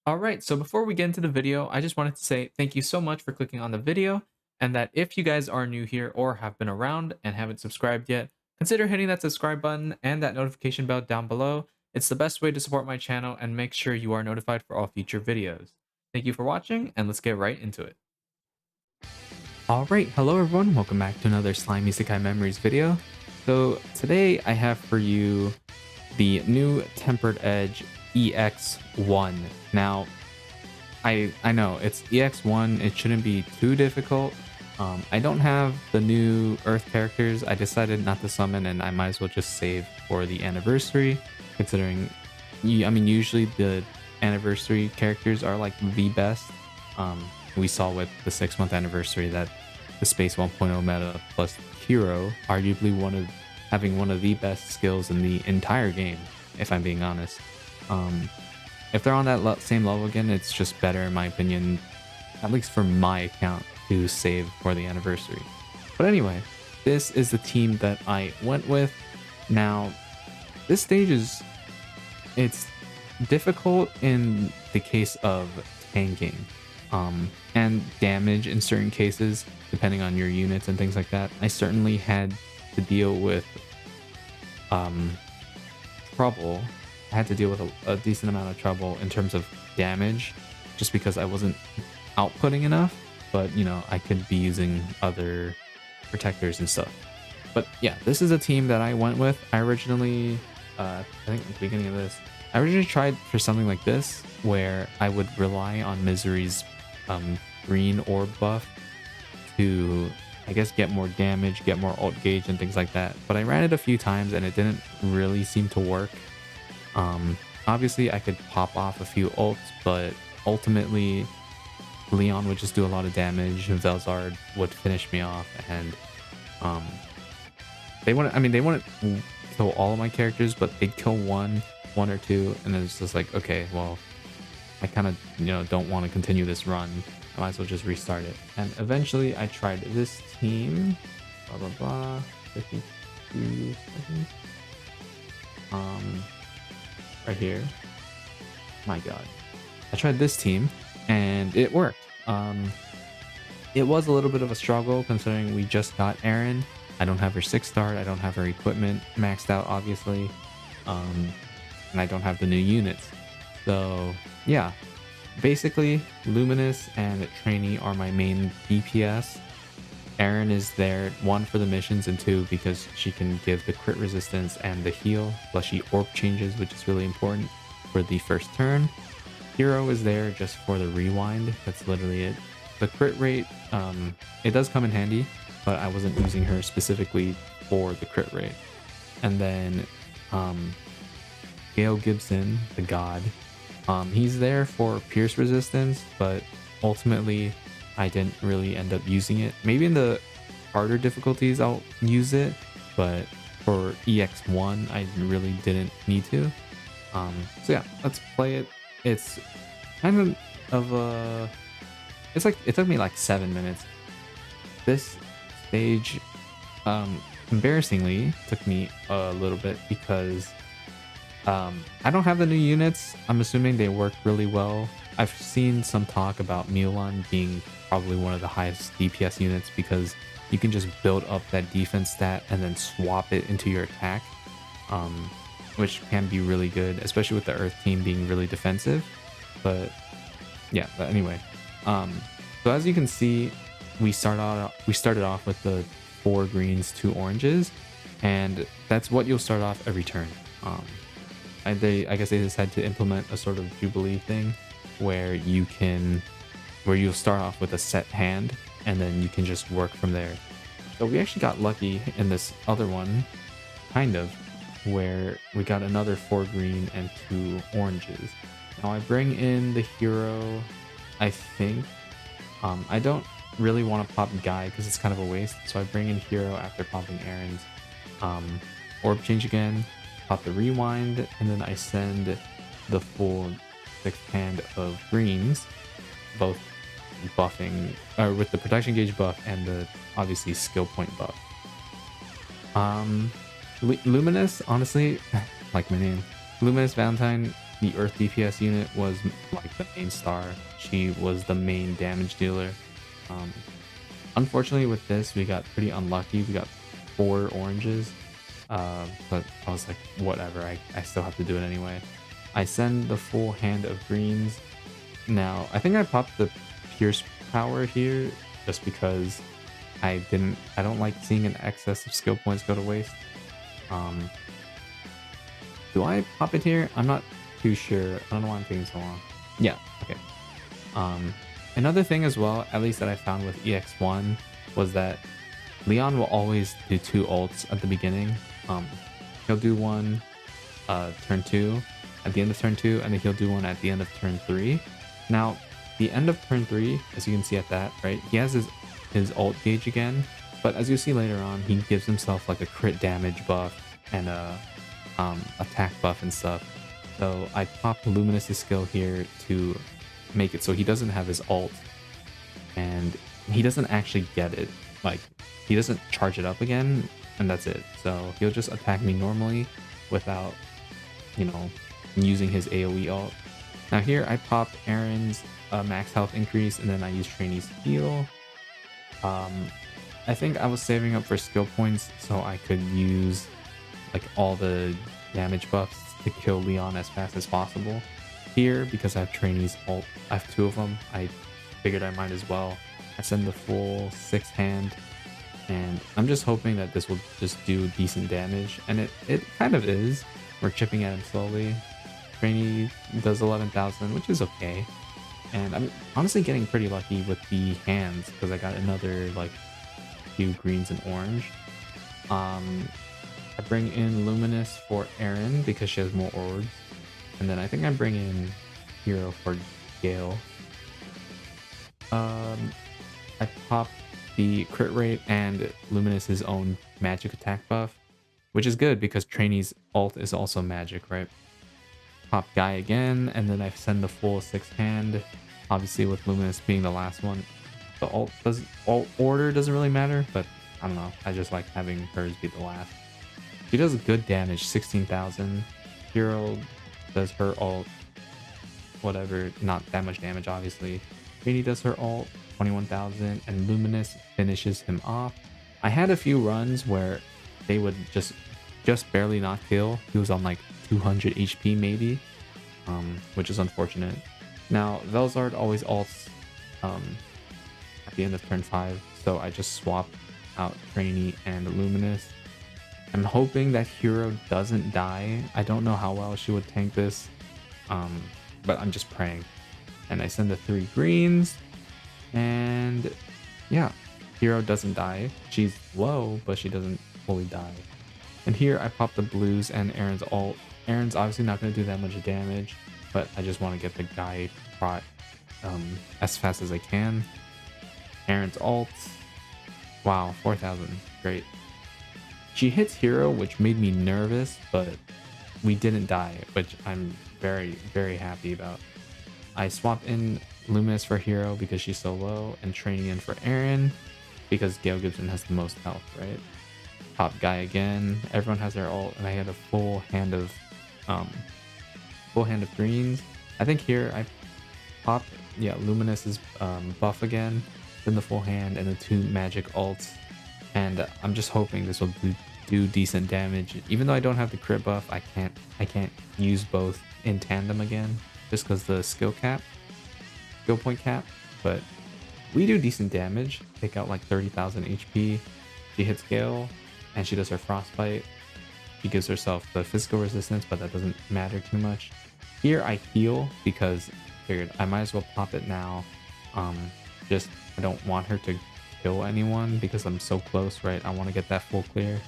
All right, so before we get into the video, I just wanted to say thank you so much for clicking on the video, and that if you guys are new here or have been around and haven't subscribed yet, consider hitting that subscribe button and that notification bell down below. It's the best way to support my channel and make sure you are notified for all future videos. Thank you for watching, and let's get right into it. All right, hello everyone, welcome back to another Slime Isekai Memories video. So today I have for you the new Tempered Edge EX1. Now, I know it's EX1, it shouldn't be too difficult. I don't have the new Earth characters. I decided not to summon, and I might as well just save for the anniversary, considering, I mean, usually the anniversary characters are like the best. We saw with the 6-month anniversary that the Space 1.0 meta plus Hero, arguably having one of the best skills in the entire game, if I'm being honest. If they're on that same level again, it's just better in my opinion, at least for my account, to save for the anniversary. But anyway, this is the team that I went with. Now, this stage it's difficult in the case of tanking, and damage in certain cases, depending on your units and things like that. I certainly had to deal with trouble. I had to deal with a decent amount of trouble in terms of damage, just because I wasn't outputting enough. But you know, I could be using other protectors and stuff. But yeah, this is a team that I went with. I originally, I think at the beginning of this, I originally tried for something like this, where I would rely on Misery's green orb buff to, I guess, get more damage, get more ult gauge and things like that. But I ran it a few times and it didn't really seem to work. Obviously I could pop off a few ults, but ultimately Leon would just do a lot of damage, and Velzard would finish me off, and they wouldn't kill all of my characters, but they'd kill one or two, and then it's just like, okay, well, I kind of, don't want to continue this run. I might as well just restart it. And eventually I tried this team, blah blah blah, 52 seconds. Right here. My god. I tried this team and it worked. It was a little bit of a struggle considering we just got Erin. I don't have her 6-star, I don't have her equipment maxed out, obviously. And I don't have the new units. So yeah, basically Luminous and Trainee are my main DPS. Erin is there, 1 for the missions and 2 because she can give the crit resistance and the heal, plus she orb changes, which is really important for the first turn. Hero is there just for the rewind. That's literally it. The crit rate, it does come in handy, but I wasn't using her specifically for the crit rate. And then Gale Gibson, the god, he's there for pierce resistance, but ultimately I didn't really end up using it. Maybe in the harder difficulties I'll use it, but for EX1 I really didn't need to. So yeah, let's play it. It's kind of a, it's like, it took me like 7 minutes. This stage, embarrassingly, took me a little bit because I don't have the new units. I'm assuming they work really well. I've seen some talk about Mulan being probably one of the highest DPS units because you can just build up that defense stat and then swap it into your attack, which can be really good, especially with the Earth team being really defensive. But yeah, but anyway, so as you can see, we started off with the 4 greens, 2 oranges, and that's what you'll start off every turn. I guess they just had to implement a sort of Jubilee thing where you'll start off with a set hand and then you can just work from there. So we actually got lucky in this other one, kind of, where we got another 4 green and 2 oranges. Now I bring in the hero, I think. I don't really want to pop Guy because it's kind of a waste, so I bring in hero after popping Erin's orb change again, pop the rewind, and then I send the full 6th hand of greens, both buffing, with the protection gauge buff and the obviously skill point buff. Luminous, honestly, like my name, Luminous Valentine, the Earth DPS unit was like the main star. She was the main damage dealer. Um, Unfortunately, with this, we got pretty unlucky. We got 4 oranges, but I was like, whatever. I still have to do it anyway. I send the full hand of greens. Now, I think I popped the Pierce power here just because I don't like seeing an excess of skill points go to waste. Do I pop it here? I'm not too sure. I don't know why I'm taking so long. Yeah, okay. Another thing as well, at least that I found with EX1, was that Leon will always do 2 ults at the beginning. He'll do one turn 2 at the end of turn 2, and then he'll do one at the end of turn 3. Now, the end of turn 3, as you can see at that, right? He has his ult gauge again, but as you see later on, he gives himself like a crit damage buff and a attack buff and stuff. So I popped Luminous' skill here to make it so he doesn't have his ult, and he doesn't actually get it. Like, he doesn't charge it up again, and that's it. So he'll just attack me normally without, you know, using his AoE ult. Now here I popped Aaron's max health increase, and then I used Trainee's heal. I think I was saving up for skill points so I could use like all the damage buffs to kill Leon as fast as possible. Here, because I have Trainee's ult, I have 2 of them, I figured I might as well. I send the full 6 hand, and I'm just hoping that this will just do decent damage, and it kind of is. We're chipping at him slowly. Trainee does 11,000, which is okay. And I'm honestly getting pretty lucky with the hands because I got another like few greens and orange. I bring in Luminous for Aaron because she has more orbs. And then I think I bring in Hero for Gale. I pop the crit rate and Luminous's own magic attack buff, which is good because Trainee's ult is also magic, right? Pop Guy again, and then I send the full 6 hand. Obviously, with Luminous being the last one, the ult order doesn't really matter, but I don't know. I just like having hers be the last. She does good damage, 16,000. Hero does her ult, whatever, not that much damage, obviously. Trainee does her ult, 21,000, and Luminous finishes him off. I had a few runs where they would just barely not kill. He was on like 200 HP maybe, which is unfortunate. Now, Velzard always ults at the end of turn 5, so I just swap out Trainee and Luminous. I'm hoping that Hero doesn't die. I don't know how well she would tank this, but I'm just praying. And I send the 3 greens, and yeah, Hero doesn't die. She's low, but she doesn't fully die. And here I pop the blues and Aaron's ult. Aaron's obviously not going to do that much damage, but I just want to get the guy prot as fast as I can. Aaron's ult. Wow, 4,000. Great. She hits Hero, which made me nervous, but we didn't die, which I'm very, very happy about. I swapped in Luminous for Hero because she's so low, and Trainee in for Aaron because Gale Gibson has the most health, right? Pop Guy again. Everyone has their ult, and I had a full hand of greens. I think here I pop Luminous's buff again, then the full hand and the 2 magic ults, and I'm just hoping this will do decent damage. Even though I don't have the crit buff, I can't use both in tandem again just because the skill point cap, but we do decent damage. Take out like 30,000 HP. She hits Gale and she does her frostbite. She gives herself the physical resistance, but that doesn't matter too much. Here I heal because I figured I might as well pop it now. Just I don't want her to kill anyone because I'm so close, right? I want to get that full clear.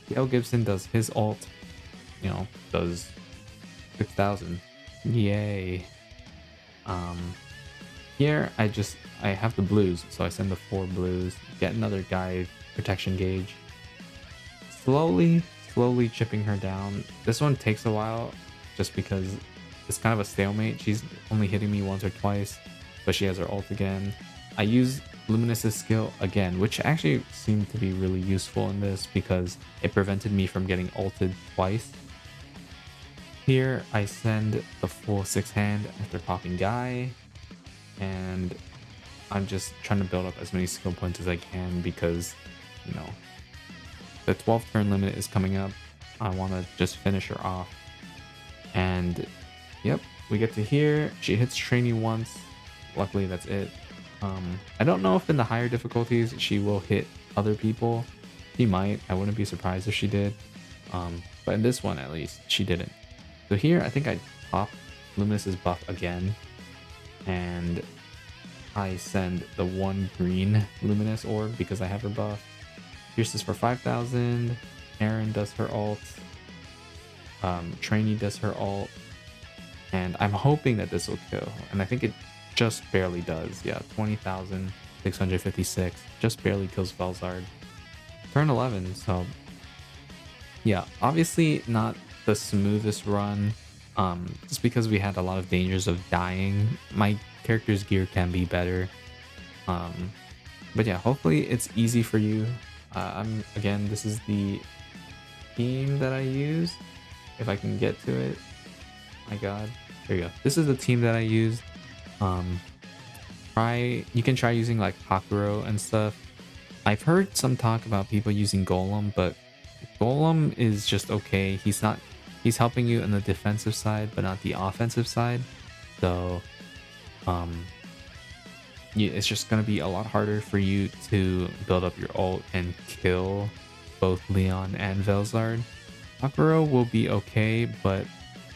Gale Gibson does his ult, does 6,000. Yay. Here I have the blues, so I send the 4 blues, get another guy protection gauge. Slowly chipping her down. This one takes a while just because it's kind of a stalemate. She's only hitting me once or twice, but she has her ult again. I use Luminous's skill again, which actually seemed to be really useful in this because it prevented me from getting ulted twice. here I send the full 6-hand after popping Guy, and I'm just trying to build up as many skill points as I can because, you know, the 12 turn limit is coming up. I want to just finish her off. And yep, we get to here. She hits trainee once. Luckily, that's it. I don't know if in the higher difficulties she will hit other people. She might. I wouldn't be surprised if she did. But in this one, at least, she didn't. So here, I think I pop Luminous's buff again. And I send the 1 green Luminous orb because I have her buff. Pierces for 5,000. Aaron does her ult. Trainee does her ult. And I'm hoping that this will kill. And I think it just barely does. Yeah, 20,656. Just barely kills Velzard. Turn 11, so... yeah, obviously not the smoothest run. Just because we had a lot of dangers of dying. My character's gear can be better. But yeah, hopefully it's easy for you. Again, this is the team that I use. If I can get to it. My god. There you go. This is the team that I used. You can try using like Hakuro and stuff. I've heard some talk about people using Golem, but Golem is just okay. He's helping you in the defensive side, but not the offensive side. So yeah, it's just gonna be a lot harder for you to build up your ult and kill both Leon and Velzard. Hakuro will be okay, but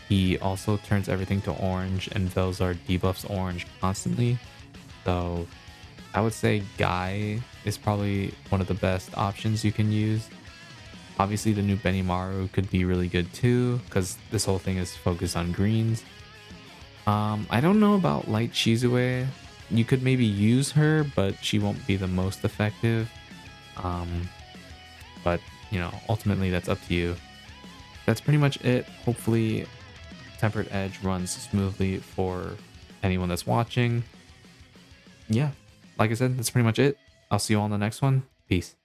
he also turns everything to orange, and Velzard debuffs orange constantly. So I would say Guy is probably one of the best options you can use. Obviously, the new Benimaru could be really good too, because this whole thing is focused on greens. I don't know about Light Shizue. You could maybe use her, but she won't be the most effective. But, you know, ultimately that's up to you. That's pretty much it. Hopefully, Tempered Edge runs smoothly for anyone that's watching. Yeah, like I said, that's pretty much it. I'll see you all on the next one. Peace.